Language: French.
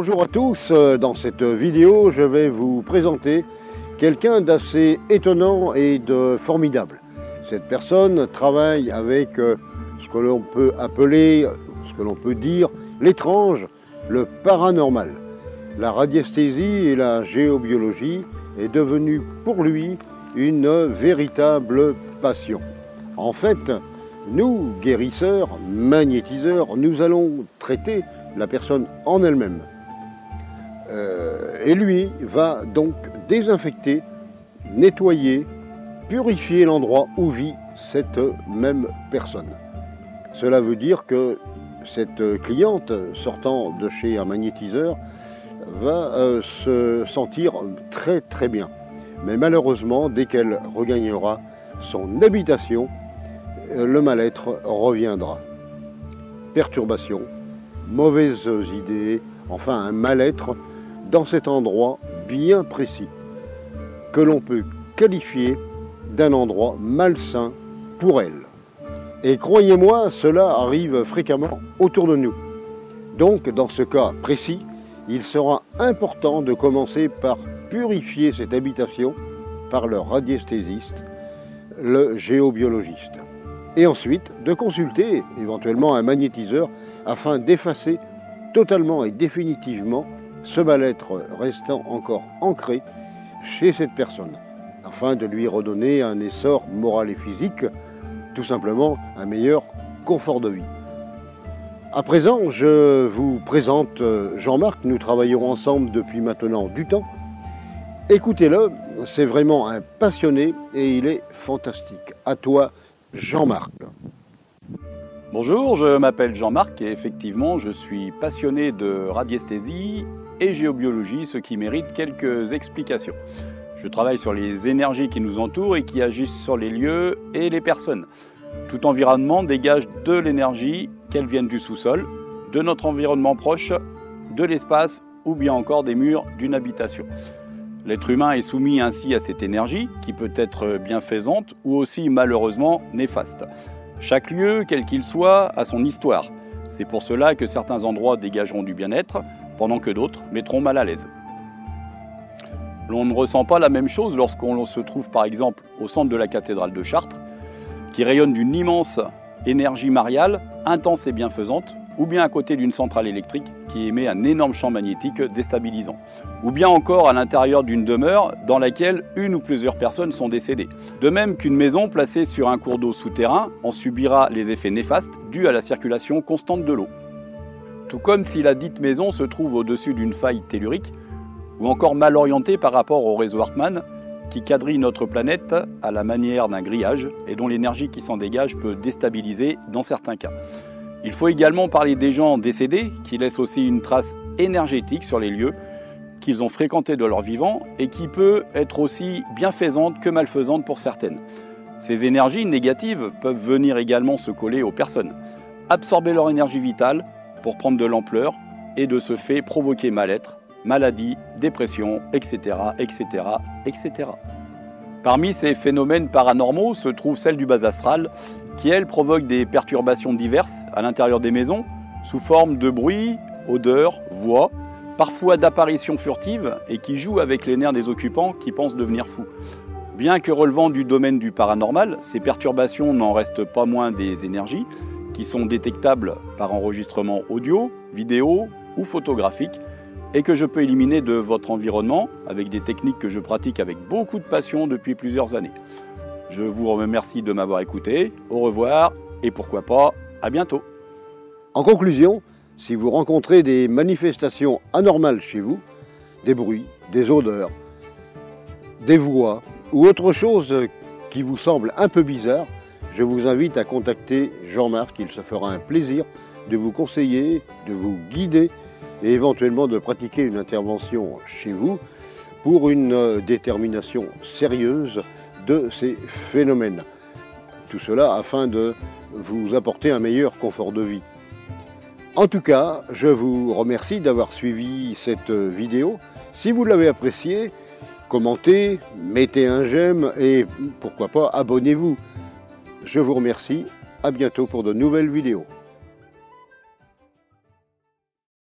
Bonjour à tous, dans cette vidéo je vais vous présenter quelqu'un d'assez étonnant et de formidable. Cette personne travaille avec ce que l'on peut appeler, ce que l'on peut dire l'étrange, le paranormal. La radiesthésie et la géobiologie est devenue pour lui une véritable passion. En fait, nous, guérisseurs, magnétiseurs, nous allons traiter la personne en elle-même. Et lui va donc désinfecter, nettoyer, purifier l'endroit où vit cette même personne. Cela veut dire que cette cliente sortant de chez un magnétiseur va se sentir très bien. Mais malheureusement, dès qu'elle regagnera son habitation, le mal-être reviendra. Perturbation, mauvaises idées, enfin un mal-être dans cet endroit bien précis, que l'on peut qualifier d'un endroit malsain pour elle. Et croyez-moi, cela arrive fréquemment autour de nous. Donc, dans ce cas précis, il sera important de commencer par purifier cette habitation par le radiesthésiste, le géobiologiste. Et ensuite, de consulter éventuellement un magnétiseur afin d'effacer totalement et définitivement ce mal-être restant encore ancré chez cette personne, afin de lui redonner un essor moral et physique, tout simplement un meilleur confort de vie. À présent, je vous présente Jean-Marc. Nous travaillons ensemble depuis maintenant du temps. Écoutez-le, c'est vraiment un passionné et il est fantastique. À toi, Jean-Marc. Bonjour, je m'appelle Jean-Marc et effectivement, je suis passionné de radiesthésie et géobiologie, ce qui mérite quelques explications. Je travaille sur les énergies qui nous entourent et qui agissent sur les lieux et les personnes. Tout environnement dégage de l'énergie, qu'elle vienne du sous-sol, de notre environnement proche, de l'espace ou bien encore des murs d'une habitation. L'être humain est soumis ainsi à cette énergie qui peut être bienfaisante ou aussi malheureusement néfaste. Chaque lieu, quel qu'il soit, a son histoire. C'est pour cela que certains endroits dégageront du bien-être, pendant que d'autres mettront mal à l'aise. L'on ne ressent pas la même chose lorsqu'on se trouve par exemple au centre de la cathédrale de Chartres, qui rayonne d'une immense énergie mariale, intense et bienfaisante, ou bien à côté d'une centrale électrique qui émet un énorme champ magnétique déstabilisant, ou bien encore à l'intérieur d'une demeure dans laquelle une ou plusieurs personnes sont décédées. De même qu'une maison placée sur un cours d'eau souterrain en subira les effets néfastes dus à la circulation constante de l'eau. Tout comme si la dite maison se trouve au-dessus d'une faille tellurique, ou encore mal orientée par rapport au réseau Hartmann, qui quadrille notre planète à la manière d'un grillage et dont l'énergie qui s'en dégage peut déstabiliser dans certains cas. Il faut également parler des gens décédés qui laissent aussi une trace énergétique sur les lieux qu'ils ont fréquentés de leur vivant et qui peut être aussi bienfaisante que malfaisante pour certaines. Ces énergies négatives peuvent venir également se coller aux personnes, absorber leur énergie vitale pour prendre de l'ampleur et de ce fait provoquer mal-être, maladie, dépression, etc., etc., etc. Parmi ces phénomènes paranormaux se trouve celle du bas astral, qui elle provoque des perturbations diverses à l'intérieur des maisons, sous forme de bruit, odeurs, voix, parfois d'apparitions furtives et qui joue avec les nerfs des occupants qui pensent devenir fous. Bien que relevant du domaine du paranormal, ces perturbations n'en restent pas moins des énergies qui sont détectables par enregistrement audio, vidéo ou photographique, et que je peux éliminer de votre environnement avec des techniques que je pratique avec beaucoup de passion depuis plusieurs années. Je vous remercie de m'avoir écouté, au revoir et pourquoi pas, à bientôt. En conclusion, si vous rencontrez des manifestations anormales chez vous, des bruits, des odeurs, des voix ou autre chose qui vous semble un peu bizarre, je vous invite à contacter Jean-Marc. Il se fera un plaisir de vous conseiller, de vous guider et éventuellement de pratiquer une intervention chez vous pour une détermination sérieuse de ces phénomènes. Tout cela afin de vous apporter un meilleur confort de vie. En tout cas, je vous remercie d'avoir suivi cette vidéo. Si vous l'avez appréciée, commentez, mettez un j'aime et pourquoi pas abonnez-vous. Je vous remercie, à bientôt pour de nouvelles vidéos.